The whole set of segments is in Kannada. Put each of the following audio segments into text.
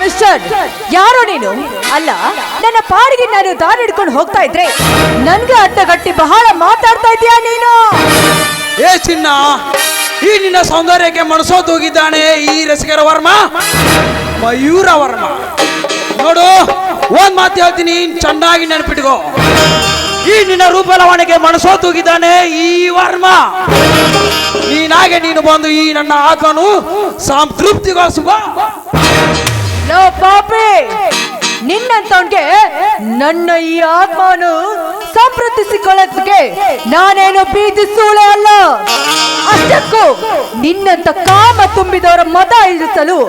ಮಿಸ್ಟರ್, ಯಾರೋ ನೀನು? ಅಲ್ಲ, ನನ್ನ ಪಾಡಿಗೆ ನಾನು ದಾರಿ ಹಿಡ್ಕೊಂಡು ಹೋಗ್ತಾ ಇದ್ರೆ ನನ್ಗೆ ಅಡ್ಡಗಟ್ಟಿ ಬಹಳ ಮಾತಾಡ್ತಾ ಇದೀಯಾ ನೀನು? ಏ ಚಿನ್ನ, ಈ ನಿನ್ನ ಸೌಂದರ್ಯಕ್ಕೆ ಮನಸೋತು ಹೋಗಿದ್ದಾನೆ ಈ ರಸಿಕರ ವರ್ಮ, ಮಯೂರ ವರ್ಮ. ನೋಡು, ಒಂದ್ ಮಾತು ಹೇಳ್ತೀನಿ, ಚೆನ್ನಾಗಿ ನೆನಪಿಟ್ಕೋ. ಈ ನಿನ್ನ ರೂಪಲವಣಿಗೆ ಮನಸೋತು ಹೋಗಿದ್ದಾನೆ ಈ ವರ್ಮ. ನೀನಾಗೆ ನೀನು ಬಂದು ಈ ನನ್ನ ಆತ್ಮನು ಸಂತೃಪ್ತಿಗೊಳಿಸುವ. ಲೋ ಪಾಪಿ, ನಿನ್ನಂತವನ್ಗೆ ನನ್ನ ಈ ಆತ್ಮನು ಸಂಪ್ರತಿಸಿಕೊಳ್ಳಕ್ಕೆ ನಾನೇನು ಬೀದಿ ಸೂಳೆ ಅಲ್ಲ. ಅಷ್ಟಕ್ಕೂ ನಿನ್ನಂತ ಕಾಮ ತುಂಬಿದವರ ಮದ ಇಳಿಸಲು,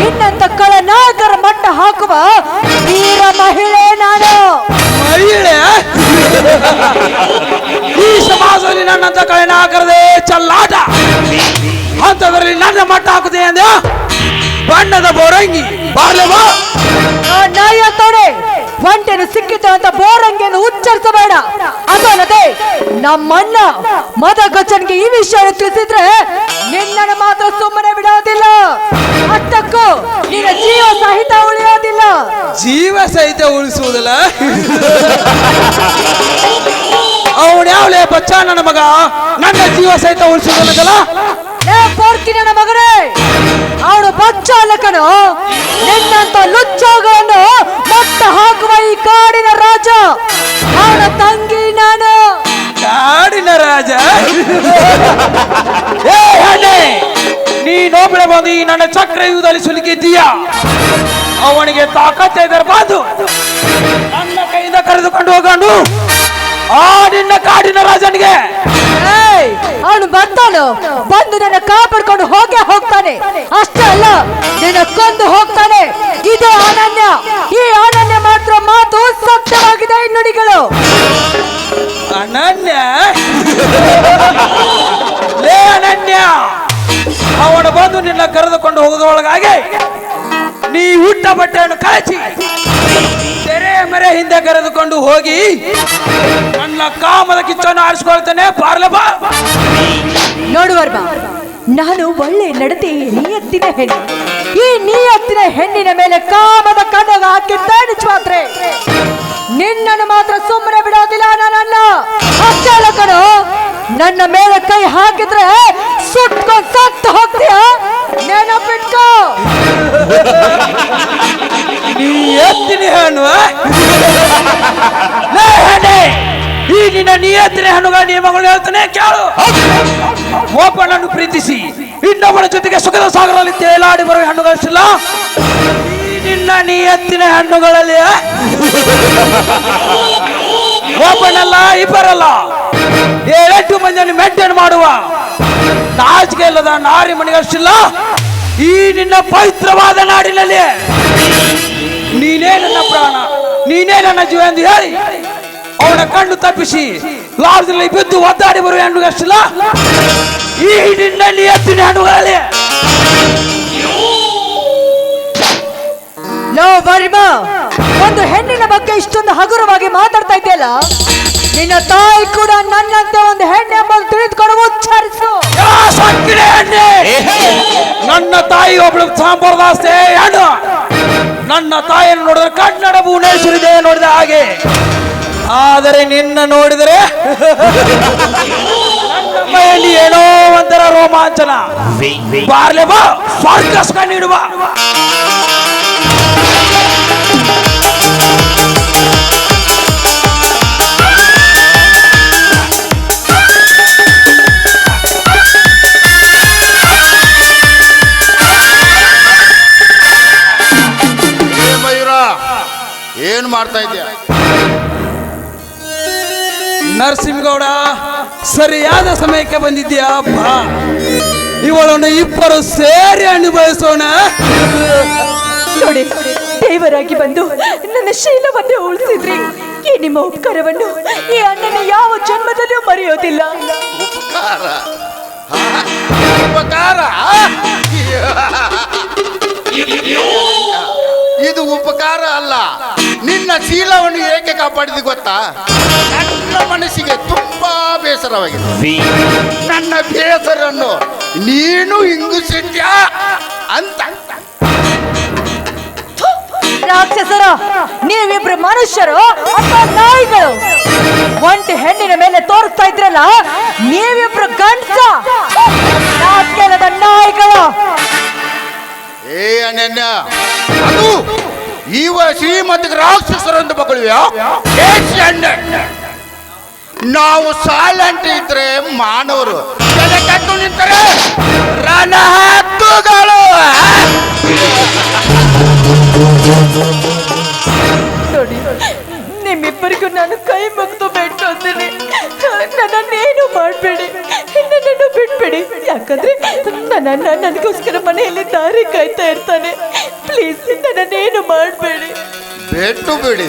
ನಿನ್ನಂತ ಕಳನಾಯಕರ ಮಟ್ಟ ಹಾಕುವ ವೀರ ಮಹಿಳೆ ನಾನು. ಮಹಿಳೆ? ಈ ಸಮಾಜದಲ್ಲಿ ನನ್ನಂತ ಕಳನಾಯಕರದೇ ಚಲ್ಲಾಟ. ಅಂತದ್ರಲ್ಲಿ ನನ್ನ ಮಟ್ಟ ಹಾಕುತ್ತೆ ಅಂದ ಬಣ್ಣದ ಬೋರಂಗಿ ಬಾರ್ಲೇವಾ. ನಾಯ ತೊಡೆ ಒಂಟೆನು ಸಿಕ್ಕಿತು ಅಂತ ಬೋರಂಗಿಯನ್ನು ಉಚ್ಚರಿಸಬೇಡ. ಅದಲ್ಲದೆ ನಮ್ಮಣ್ಣ ಮದ ಗಚ್ಚನ್ಗೆ ಈ ವಿಷಯ ತಿಳಿಸಿದ್ರೆ ನಿನ್ನನ್ನು ಮಾತ್ರ ಸುಮ್ಮನೆ ಬಿಡೋದಿಲ್ಲ. ಅಷ್ಟಕ್ಕೂ ನಿನ್ನ ಜೀವ ಸಹಿತ ಉಳಿಯೋದಿಲ್ಲ. ಜೀವ ಸಹಿತ ಉಳಿಸುವುದಿಲ್ಲ? ಅವನ್ಯಾವಲೇ ಬಚ್ಚ ನನ್ನ ಮಗ, ನನ್ನ ಜೀವ ಸಹಿತ ಉಳಿಸುವುದಿಲ್ಲ? ಪೋರ್ಕಿ ನನ್ನ ಮಗನೇ, ಅವನು ಬಚ್ಚ ಅಲ್ಲಕನು. ನಿನ್ನಂತ ಲುಚ್ಚಗಳನ್ನು ಮಟ್ಟ ಹಾಕುವ ಈ ಕಾಡಿನ ರಾಜ, ಅವನ ತಂಗಿ ನಾನು. ಕಾಡಿನ ರಾಜ? ಏ ಹಣ್ಣೆ, ನೀನೊಬ್ಬಳೆ ಬಂದು ಈ ನನ್ನ ಚಕ್ರಯುಗದಲ್ಲಿ ಸುಲುಕಿದ್ದೀಯ. ಅವನಿಗೆ ತಾಕತ್ತೆ ಇರಬಾರ್ದು. ನನ್ನ ಕೈಯಿಂದ ಕರೆದುಕೊಂಡು ಹೋಗಂಡು ಆ ನಿನ್ನ ಕಾಡಿನ ರಾಜನಿಗೆ. ಅವನು ಬರ್ತಾನು, ಬಂದು ನನ್ನ ಕಾಪಾಡ್ಕೊಂಡು ಹೋಗೇ ಹೋಗ್ತಾನೆ. ಅಷ್ಟೇ ಅಲ್ಲ, ನಿನ್ನ ಕೊಂದು ಹೋಗ್ತಾನೆ. ಇದು ಅನನ್ಯ. ಈ ಅನನ್ಯ ಮಾತ್ರ ಮಾತು ಸತ್ಯವಾಗಿದೆ. ಈ ನುಡಿಗಳು ಅನನ್ಯ? ಲೇ ಅನನ್ಯ, ಅವನು ಬಂದು ನಿನ್ನ ಕರೆದುಕೊಂಡು ಹೋಗೋದ್ರೊಳಗಾಗಿ ನೀ ಹುಟ್ಟ ಬಟ್ಟೆಯನ್ನು ಕಳಚಿ ತೆರೆ ಮರೆ ಹಿಂದೆ ಕರೆದುಕೊಂಡು ಹೋಗಿ ನನ್ನ ಕಾಮದ ಕಿಚ್ಚನ್ನು ಆರಿಸಿಕೊಳ್ತೇನೆ. ಬಾರ್ಲೆ ಬಾ. ನೋಡುವರ್ಮ, ನಾನು ಒಳ್ಳೆ ನಡತೆ ನಿಯತ್ತಿನ ಹೆಣ್ಣು. ಈ ನಿಯತ್ತಿನ ಹೆಣ್ಣಿನ ಮೇಲೆ ಕಾಮದ ಕಣ್ಣಗ ಹಾಕಿದ್ದೇನೆ ಮಾತ್ರೆ. ನಿನ್ನನ್ನು ಮಾತ್ರ ಸುಮ್ಮನೆ ಬಿಡೋದಿಲ್ಲ ನಾನಲ್ಲ. ಅಷ್ಟೇ ಕಣೋ, ನನ್ನ ಮೇಲೆ ಕೈ ಹಾಕಿದ್ರೆ ಸುಟ್ಕೊಂಡು ಸತ್ತು ಹೋಗ್ತೀಯ. ನೆನಪಿಟ್ಕೋ. ನೀ ಎತ್ತಿನ ಹೆಣ್ಣು? ಈ ನಿನ್ನ ನಿಯತ್ತಿನ ಹೆಣ್ಣುಗಳ ನಿಯಮಗಳು ಹೇಳ್ತಾನೆ ಕೇಳು. ಒಬ್ಬನನ್ನು ಪ್ರೀತಿಸಿ ಇನ್ನೊಬ್ಬನ ಜೊತೆಗೆ ಸುಖದ ಸಾಗರದಲ್ಲಿ ತೇಲಾಡಿ ಬರುವ ಹೆಣ್ಣುಗಳಿಲ್ಲ. ಈ ನಿನ್ನ ನಿಯತ್ತಿನ ಹೆಣ್ಣುಗಳಲ್ಲಿ ಒಬ್ಬನಲ್ಲ, ಇಬ್ಬರಲ್ಲ, 7-8 ಮಂದಿಯನ್ನು ಮೇಂಟೈನ್ ಮಾಡುವ ನಾಚಿಕೆ ಇಲ್ಲದ ನಾರಿ ಮಣಿಗಳಿಲ್ಲ ಈ ನಿನ್ನ ಪವಿತ್ರವಾದ ನಾಡಿನಲ್ಲಿ. ನೀನೇ ನನ್ನ ಪ್ರಾಣ, ನೀನೇ ನನ್ನ ಜೀವ ಎಂದು ಹೇಳಿ ಅವನ ಕಣ್ಣು ತಪ್ಪಿಸಿ ಲಾರ್ಜಲ್ಲಿ ಬಿದ್ದು ಒದ್ದಾಡಿ ಬರುವ ಹೆಣ್ಣುಗಳಿಲ್ಲ ಈ ನಿನ್ನ ನಿಯತ್ತಿನ ಹೆಣ್ಣುಗಳಲ್ಲಿ. ಲೋ ವರ್ಮ, ಒಂದು ಹೆಣ್ಣಿನ ಬಗ್ಗೆ ಇಷ್ಟೊಂದು ಹಗುರವಾಗಿ ಮಾತಾಡ್ತಾ ಇದೆಯಲ್ಲ. ನಿನ್ನ ತಾಯಿ ಕೂಡ ನನ್ನಂತೆ ಒಂದು ಹೆಣ್ಣು ಎಂಬುದು ತಿಳಿದುಕೊಂಡು ಉಚ್ಚರಿಸು. ನನ್ನ ತಾಯಿ ಒಬ್ಬಳು ಸಾಂಪ್ರದಾಯ ಹೆಣ್ಣು. ನನ್ನ ತಾಯಿಯನ್ನು ನೋಡಿದ್ರೆ ಕನ್ನಡ ಭುವನೇಶ್ವರಿ ದೇವಿ ನೋಡಿದ ಹಾಗೆ. ಆದರೆ ನಿನ್ನ ನೋಡಿದರೆ ನನ್ನ ಮೈಯಲ್ಲಿ ಏನೋ ಒಂಥರ ರೋಮಾಂಚನ. ಬಾರ್ಲೆ ಬಾ, ಸ್ವರ್ಗಸ್ಕ ನೀಡುವ. ಏನ್ ಮಾಡ್ತಾ ಇದ್ಯಾ? ನರಸಿಂಹಗೌಡ, ಸರಿಯಾದ ಸಮಯಕ್ಕೆ ಬಂದಿದ್ಯಾ. ಬಾ, ಇವಳನ್ನು ಇಬ್ಬರು ಸೇರಿ ಅನುಭವಿಸೋಣ. ನೋಡಿ, ದೇವರಾಗಿ ಬಂದು ನನ್ನ ಶೀಲವನ್ನು ಉಳಿಸಿದ್ರಿ. ಈ ನಿಮ್ಮ ಉಪಕಾರವನ್ನು ಈ ಅಣ್ಣನ ಯಾವ ಜನ್ಮದಲ್ಲೂ ಮರೆಯೋದಿಲ್ಲ. ಉಪಕಾರ? ಇದು ಉಪಕಾರ ಅಲ್ಲ. ನಿನ್ನ ಶೀಲವನ್ನು ಏಕೆ ಕಾಪಾಡಿದ ಗೊತ್ತಾ? ನನ್ನ ಮನಸ್ಸಿಗೆ ತುಂಬಾ ಬೇಸರವಾಗಿದೆ. ನನ್ನ ಬೇಸರನ್ನು ನೀನು ಹಿಂಗಿಸಿದ್ಯಾ ಅಂತ ರಾಕ್ಷಸರು, ನೀವಿಬ್ರು ಮನುಷ್ಯರು ಅಥವಾ ನಾಯಿಗಳು? ಒಂಟಿ ಹೆಣ್ಣಿನ ಮೇಲೆ ತೋರಿಸ್ತಾ ಇದ್ರಲ್ಲ, ನೀವಿಬ್ರು ಗಂಡ್ಸ ನಾಟ್ಯದ ನಾಯಿಗಳು. ಏ ಅನನ್ಯ, ಅದು ಇವ ಶ್ರೀಮಂತಿಗೆ ರಾಕ್ಷಸರಂದು ಮಕ್ಕಳಿವ್ಯಾ? ನಾವು ಸಾಲಂಟ್ ಇದ್ರೆ ಮಾನವರು, ತಲೆ ಕಟ್ಟು ನಿಂತರೆ ರಣ ಹಕ್ಕುಗಳು. ನೋಡಿ, ನಿಮ್ಮಿಬ್ಬರಿಗೂ ನಾನು ಕೈ ಮುಗ್ದು ಬಿಟ್ಟೋತೀನಿ. ನನ್ನನ್ನೇನು ಮಾಡಬೇಡಿ, ನನ್ನನ್ನು ಬಿಟ್ಬಿಡಿ. ಯಾಕಂದ್ರೆ ನನಗೋಸ್ಕರ ಮನೆಯಲ್ಲಿ ದಾರಿ ಕಾಯ್ತಾ ಇರ್ತಾನೆ. ಪ್ಲೀಸ್, ನನ್ನನ್ನೇನು ಮಾಡಬೇಡಿ. ಬಿಟ್ಟು ಬಿಡಿ,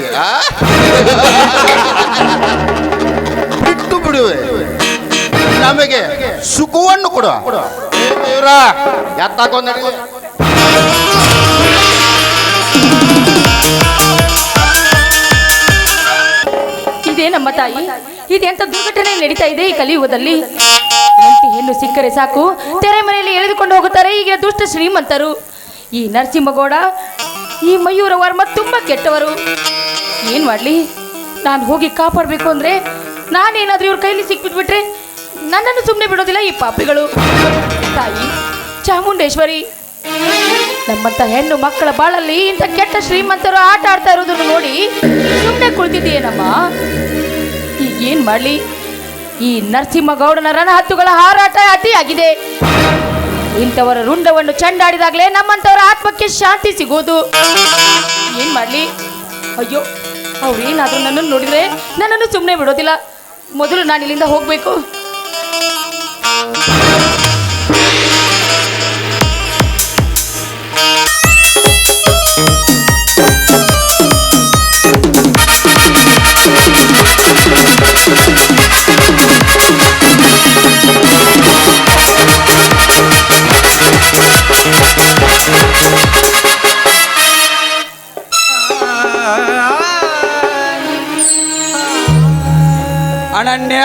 ಬಿಟ್ಟು ಬಿಡುವೆ. ನಮಗೆ ಸುಖವನ್ನು ಕೊಡುವ ಇವರ ಎತ್ತಾಕೊಂಡ. ಇದೇ ನಮ್ಮ ತಾಯಿ, ಇದೆಂತ ದುರ್ಘಟನೆ ನಡೀತಾ ಇದೆ ಈ ಕಲಿಯುಗದಲ್ಲಿ. ಒಂಟಿ ಹೆಣ್ಣು ಸಿಕ್ಕರೆ ಸಾಕು, ತೆರೆ ಮನೆಯಲ್ಲಿ ಎಳೆದುಕೊಂಡು ಹೋಗುತ್ತಾರೆ ಈಗಿನ ದುಷ್ಟ ಶ್ರೀಮಂತರು. ಈ ನರಸಿಂಹಗೌಡ, ಈ ಮಯೂರ ವರ್ಮ ತುಂಬಾ ಕೆಟ್ಟವರು. ಏನ್ ಮಾಡ್ಲಿ? ನಾನು ಹೋಗಿ ಕಾಪಾಡಬೇಕು ಅಂದ್ರೆ ನಾನೇನಾದ್ರೂ ಇವ್ರ ಕೈಲಿ ಸಿಕ್ಬಿಟ್ಬಿಟ್ರೆ ನನ್ನನ್ನು ಸುಮ್ಮನೆ ಬಿಡೋದಿಲ್ಲ ಈ ಪಾಪಿಗಳು. ತಾಯಿ ಚಾಮುಂಡೇಶ್ವರಿ, ನಮ್ಮಂತ ಹೆಣ್ಣು ಮಕ್ಕಳ ಬಾಳಲ್ಲಿ ಇಂಥ ಕೆಟ್ಟ ಶ್ರೀಮಂತರು ಆಟ ಆಡ್ತಾ ಇರೋದನ್ನು ನೋಡಿ ಸುಮ್ಮನೆ ಕುಳಿತಿದ್ದೀಯೇನಮ್ಮ. ಈಗ ಏನ್ ಮಾಡ್ಲಿ? ಈ ನರಸಿಂಹಗೌಡನ ರಣಹತ್ತುಗಳ ಹಾರಾಟ ಅತಿಯಾಗಿದೆ. ಇಂಥವರ ರುಂಡವನ್ನು ಚಂಡಾಡಿದಾಗಲೇ ನಮ್ಮಂಥವರ ಆತ್ಮಕ್ಕೆ ಶಾಂತಿ ಸಿಗೋದು. ಏನ್ ಮಾಡ್ಲಿ? ಅಯ್ಯೋ, ಅವ್ರೇನಾದ್ರೂ ನನ್ನನ್ನು ನೋಡಿದ್ರೆ ನನ್ನನ್ನು ಸುಮ್ಮನೆ ಬಿಡೋದಿಲ್ಲ. ಮೊದಲು ನಾನು ಇಲ್ಲಿಂದ ಹೋಗ್ಬೇಕು. ಅನನ್ಯ,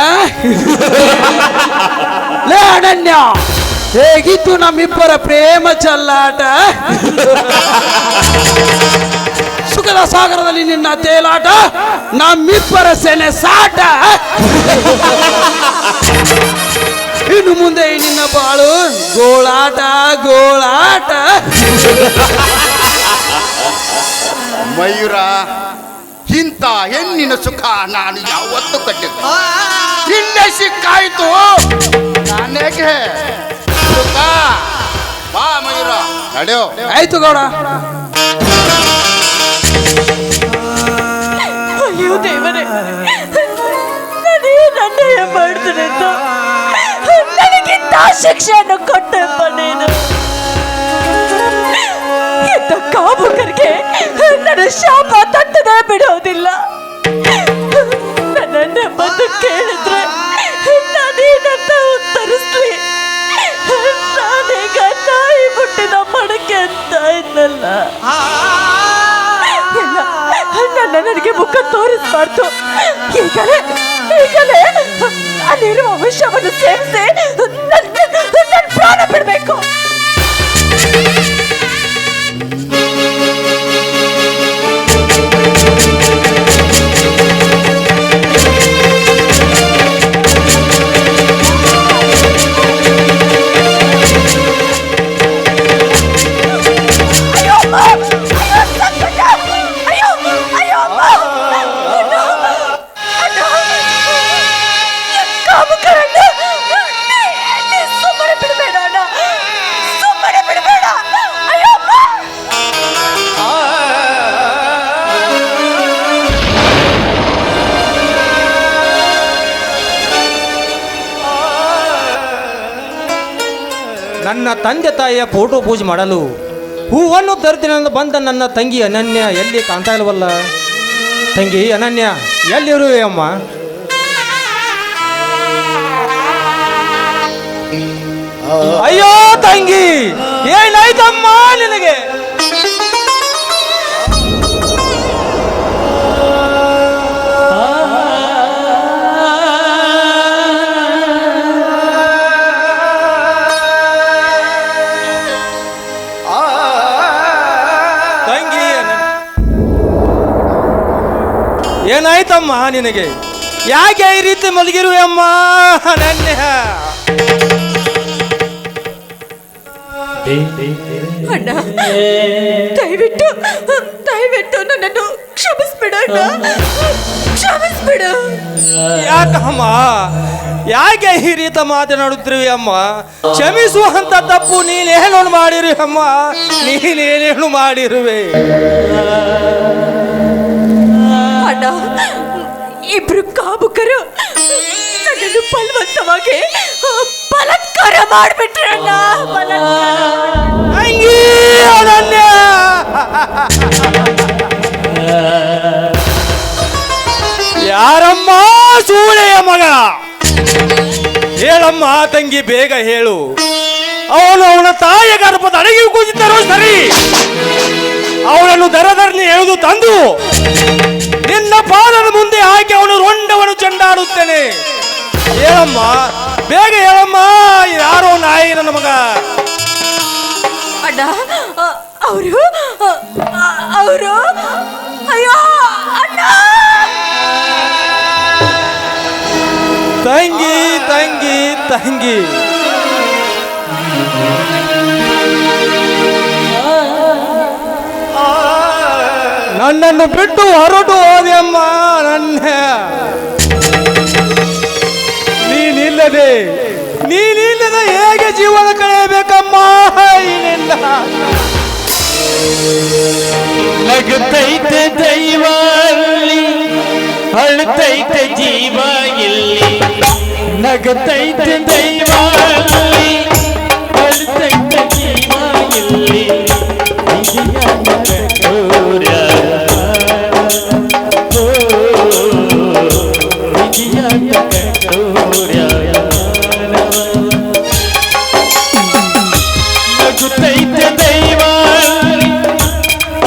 ಲೇ ಅನನ್ಯ, ಹೇಗಿತ್ತು ನಮ್ಮಿಬ್ಬರ ಪ್ರೇಮ ಚಲ್ಲಾಟ? ಸುಖದ ಸಾಗರದಲ್ಲಿ ನಿನ್ನ ತೇಲಾಟ, ನಮ್ಮಿಬ್ಬರ ಸೆನೆ ಸಾಟ. ಇನ್ನು ಮುಂದೆ ನಿನ್ನ ಬಾಳು ಗೋಳಾಟ ಗೋಳಾಟ. ಮಯೂರ, ಇಂಥ ಹೆಣ್ಣಿನ ಸುಖ ನಾನು ಯಾವತ್ತೂ ಕಟ್ಟಿದ್ದೆ. ಇಲ್ಲೇ ಸಿಕ್ಕಾಯ್ತು ನಾನೇಗೆ ಸುಖ. ಬಾ ಮಯೂರ, ನಡೆಯೋ. ಆಯ್ತು ಗೌಡ. ಅಯ್ಯೋ ದೇವರೇ, ನಾನೇನು ಅನ್ಯಾಯ ಮಾಡ್ತೇನೆ ಅಂತ ನನಗಿಂತ ಶಿಕ್ಷೆಯನ್ನು ಕೊಟ್ಟಪ್ಪ ನೀನು. ಇಂಥ ಕಾಮುಕರಿಗೆ ನನ್ನ ಶಾಪ ತಟ್ಟದೆ ಬಿಡೋದಿಲ್ಲ. ನನ್ನನ್ನೇ ಬಂದು ಕೇಳಿದ್ರೆ ನಾನೇನಂತ ಉತ್ತರಿಸ್ಲಿ? ನಾನೀಗ ನಾಯಿ ಮುಟ್ಟಿದ ಮಡಕೆ ಅಂತ ಇದ್ನಲ್ಲ. ಇಲ್ಲ, ನನಗೆ ಮುಖ ತೋರಿಸ್ಬಾರ್ದು. ಈಗಲೇ ಅಲ್ಲಿರುವ ವಿಷವನ್ನು ಸೇರಿಸಿ ನನ್ನ ಪ್ರಾಣ ಬಿಡಬೇಕು. ನನ್ನ ತಂದೆ ತಾಯಿಯ ಫೋಟೋ ಪೂಜೆ ಮಾಡಲು ಹೂವನ್ನು ತರುತ್ತೇನೆಂದು ಬಂದ ನನ್ನ ತಂಗಿ ಅನನ್ಯ ಎಲ್ಲಿ ಕಾಣ್ತಾ ಇಲ್ವಲ್ಲ? ತಂಗಿ ಅನನ್ಯ, ಎಲ್ಲಿರುವೆ ಅಮ್ಮ? ಅಯ್ಯೋ ತಂಗಿ, ಏನಾಯ್ತಮ್ಮ ನಿನಗೆ? ಏನಾಯ್ತಮ್ಮ ನಿನಗೆ? ಯಾಕೆ ಈ ರೀತಿ ಮಲಗಿರುವೆ ಅಮ್ಮ ಅನನ್ಯ? ಅಣ್ಣ, ದಯವಿಟ್ಟು ದಯವಿಟ್ಟು ನನ್ನನ್ನು ಕ್ಷಮಿಸ್ಬಿಡ ಅಣ್ಣ, ಕ್ಷಮಿಸ್ಬಿಡು. ಯಾಕಮ್ಮ ಯಾಕೆ ಈ ರೀತಿ ಮಾತನಾಡುತ್ತಿರುವೆ ಅಮ್ಮ? ಕ್ಷಮಿಸುವಂತ ತಪ್ಪು ನೀನೇನು ಮಾಡಿರುವೆ ಅಮ್ಮ? ನೀನೇನೇನು ಮಾಡಿರುವೆ? ಅಣ್ಣ, ಇಬ್ರು ಕಾಮುಕರು ನನ್ನನ್ನು ಬಲವಂತವಾಗಿ ಬಲಾತ್ಕಾರ ಮಾಡ್ಬಿಟ್ರಣ್ಣ. ತಂಗಿ ಅನನ್ಯ, ಯಾರಮ್ಮ ಸೂಳೆಯ ಮಗ? ಹೇಳಮ್ಮ ತಂಗಿ, ಬೇಗ ಹೇಳು. ಅವನ ತಾಯಿಯ ಗರ್ಭದ ಅಡಗಿ ಕೂತಿದ್ದರು ಸರಿ, ಅವಳನ್ನು ದರದರ್ನಿ ಎಳೆದು ತಂದು ನಿನ್ನ ಪಾದದ ಮುಂದೆ ಹಾಕಿ ಅವನು ರೊಂಡವನು ಚೆಂಡಾಡುತ್ತೇನೆ. ಹೇಳಮ್ಮ, ಬೇಗ ಹೇಳಮ್ಮ, ಯಾರೋ ನಾಯಿ ನನ್ನ ಮಗ? ಅಣ್ಣ, ಅವರು ಅವರು ಅಯ್ಯೋ ಅಣ್ಣ. ತಂಗಿ ತಂಗಿ ತಂಗಿ, ನನ್ನನ್ನು ಬಿಟ್ಟು ಹೊರಟು ಹೋದೆ ಅಮ್ಮ ನನ್ನ. ನೀನಿಲ್ಲದೆ ಹೇಗೆ ಜೀವನ ಕಳೆಯಬೇಕಮ್ಮ? ನಿನ್ನ ನಗುತ್ತೈತೆ ದೈವ ಅಲ್ಲಿ, ಅಳುತ್ತೈತೆ ಜೀವ ಇಲ್ಲಿ. ನಗುತ್ತೈತೆ ದೈವ ಅಲ್ಲಿ, ಅಳುತ್ತೈತೆ ಜೀವ ಇಲ್ಲಿ. ನಗುತ್ತೈತೆ ದೈವ ಅಲ್ಲಿ,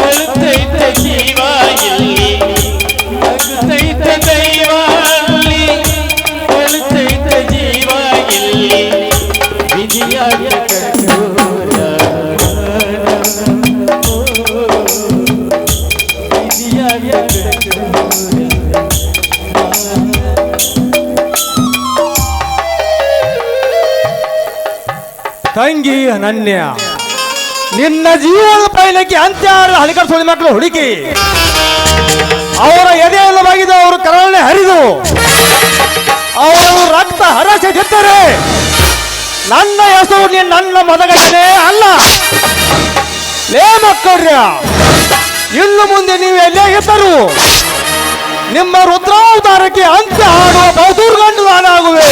ಅಳುತ್ತೈತೆ ಜೀವ ಇಲ್ಲಿ. ನಗುತ್ತೈತೆ ದೈವ ಅಲ್ಲಿ, ಅಳುತ್ತೈತೆ ಜೀವ ಇಲ್ಲಿ. ವಿಧಿಯಾಗ ಕಠೋರ, ವಿಧಿಯಾಗ ಕಠೋರ. ತಂಗಿ ಅನನ್ಯ, ನಿನ್ನ ಜೀವನದ ಪಯಣಕ್ಕೆ ಅಂತ್ಯ ಹಳಿಕರ್ ಸೋಳಿ ಮಕ್ಕಳು ಹುಡುಕಿ ಅವರ ಎದೆಯನ್ನು ಬಾಗಿದ ಅವರು ಕರಳನೆ ಹರಿದು ಅವರು ರಕ್ತ ಹರಸಿದ್ದರೆ ನನ್ನ ಹೆಸರು ನನ್ನ ಮದಗಟ್ಟನೆ ಅಲ್ಲ. ಲೇ ಮಕ್ಕಳ್ಯ, ಇನ್ನು ಮುಂದೆ ನೀವು ಎಲ್ಲೇ ಇದ್ದರು ನಿಮ್ಮ ರುದ್ರಾವತಾರಕ್ಕೆ ಅಂತ್ಯ ಆಡುವ ಬಹುದೂರ್ಗಂಡು ನಾನಾಗುವೆ.